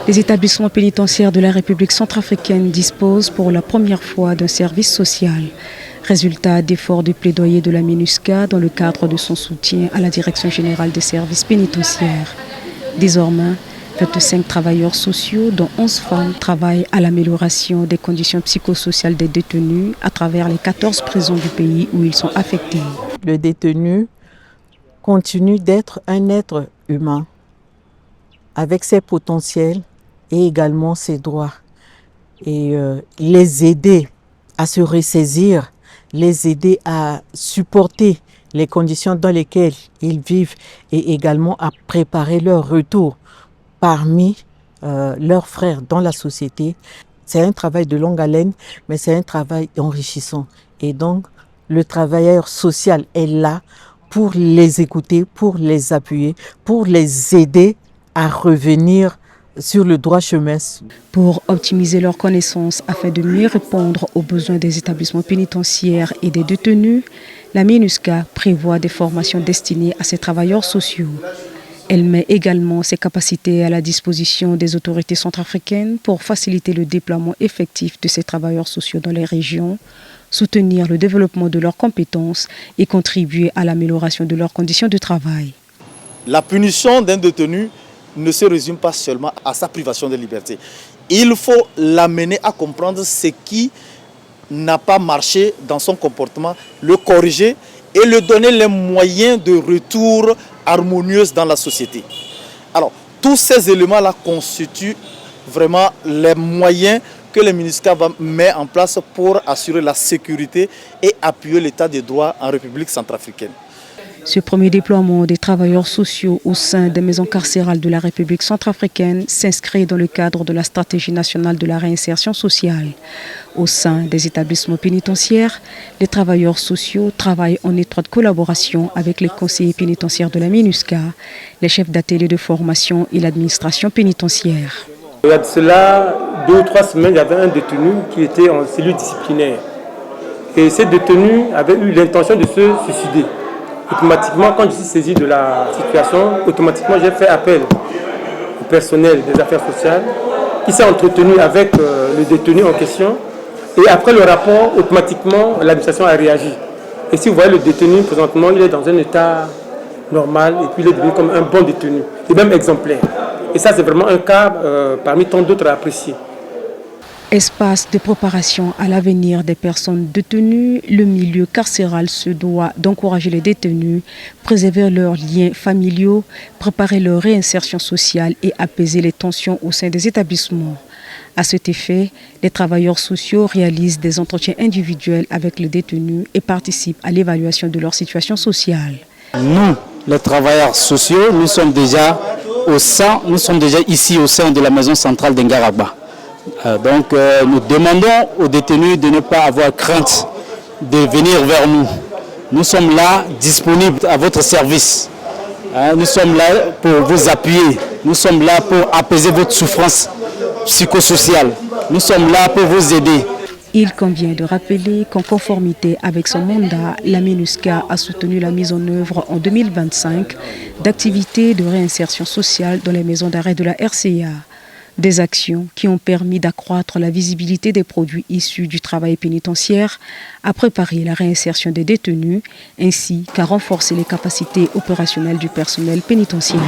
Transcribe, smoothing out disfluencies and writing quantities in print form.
Les établissements pénitentiaires de la République centrafricaine disposent pour la première fois d'un service social. Résultat d'efforts de plaidoyer de la MINUSCA dans le cadre de son soutien à la Direction générale des services pénitentiaires. Désormais, 25 travailleurs sociaux, dont 11 femmes, travaillent à l'amélioration des conditions psychosociales des détenus à travers les 14 prisons du pays où ils sont affectés. Le détenu continue d'être un être humain avec ses potentiels et également ses droits. Et les aider à se ressaisir, les aider à supporter les conditions dans lesquelles ils vivent et également à préparer leur retour parmi leurs frères dans la société. C'est un travail de longue haleine, mais c'est un travail enrichissant. Et donc, le travailleur social est là pour les écouter, pour les appuyer, pour les aider à revenir sur le droit chemin. Pour optimiser leurs connaissances afin de mieux répondre aux besoins des établissements pénitentiaires et des détenus, la MINUSCA prévoit des formations destinées à ces travailleurs sociaux. Elle met également ses capacités à la disposition des autorités centrafricaines pour faciliter le déploiement effectif de ces travailleurs sociaux dans les régions, soutenir le développement de leurs compétences et contribuer à l'amélioration de leurs conditions de travail. La punition d'un détenu ne se résume pas seulement à sa privation de liberté. Il faut l'amener à comprendre ce qui n'a pas marché dans son comportement, le corriger et lui donner les moyens de retour harmonieux dans la société. Alors, tous ces éléments-là constituent vraiment les moyens que le MINUSCA va mettre en place pour assurer la sécurité et appuyer l'état de droit en République centrafricaine. Ce premier déploiement des travailleurs sociaux au sein des maisons carcérales de la République centrafricaine s'inscrit dans le cadre de la stratégie nationale de la réinsertion sociale. Au sein des établissements pénitentiaires, les travailleurs sociaux travaillent en étroite collaboration avec les conseillers pénitentiaires de la MINUSCA, les chefs d'atelier de formation et l'administration pénitentiaire. Il y a de cela 2 ou 3 semaines, il y avait un détenu qui était en cellule disciplinaire. Et ce détenu avait eu l'intention de se suicider. Automatiquement, quand je suis saisi de la situation, automatiquement j'ai fait appel au personnel des affaires sociales qui s'est entretenu avec le détenu en question. Et après le rapport, automatiquement, l'administration a réagi. Et si vous voyez le détenu, présentement, il est dans un état normal et puis il est devenu comme un bon détenu, et même exemplaire. Et ça, c'est vraiment un cas parmi tant d'autres à apprécier. Espace de préparation à l'avenir des personnes détenues, le milieu carcéral se doit d'encourager les détenus, préserver leurs liens familiaux, préparer leur réinsertion sociale et apaiser les tensions au sein des établissements. À cet effet, les travailleurs sociaux réalisent des entretiens individuels avec les détenus et participent à l'évaluation de leur situation sociale. Nous, les travailleurs sociaux, nous sommes déjà ici au sein de la maison centrale d'Ngaragba. Donc nous demandons aux détenus de ne pas avoir crainte de venir vers nous. Nous sommes là, disponibles à votre service. Nous sommes là pour vous appuyer. Nous sommes là pour apaiser votre souffrance psychosociale. Nous sommes là pour vous aider. Il convient de rappeler qu'en conformité avec son mandat, la MINUSCA a soutenu la mise en œuvre en 2025 d'activités de réinsertion sociale dans les maisons d'arrêt de la RCA. Des actions qui ont permis d'accroître la visibilité des produits issus du travail pénitentiaire, à préparer la réinsertion des détenus, ainsi qu'à renforcer les capacités opérationnelles du personnel pénitentiaire.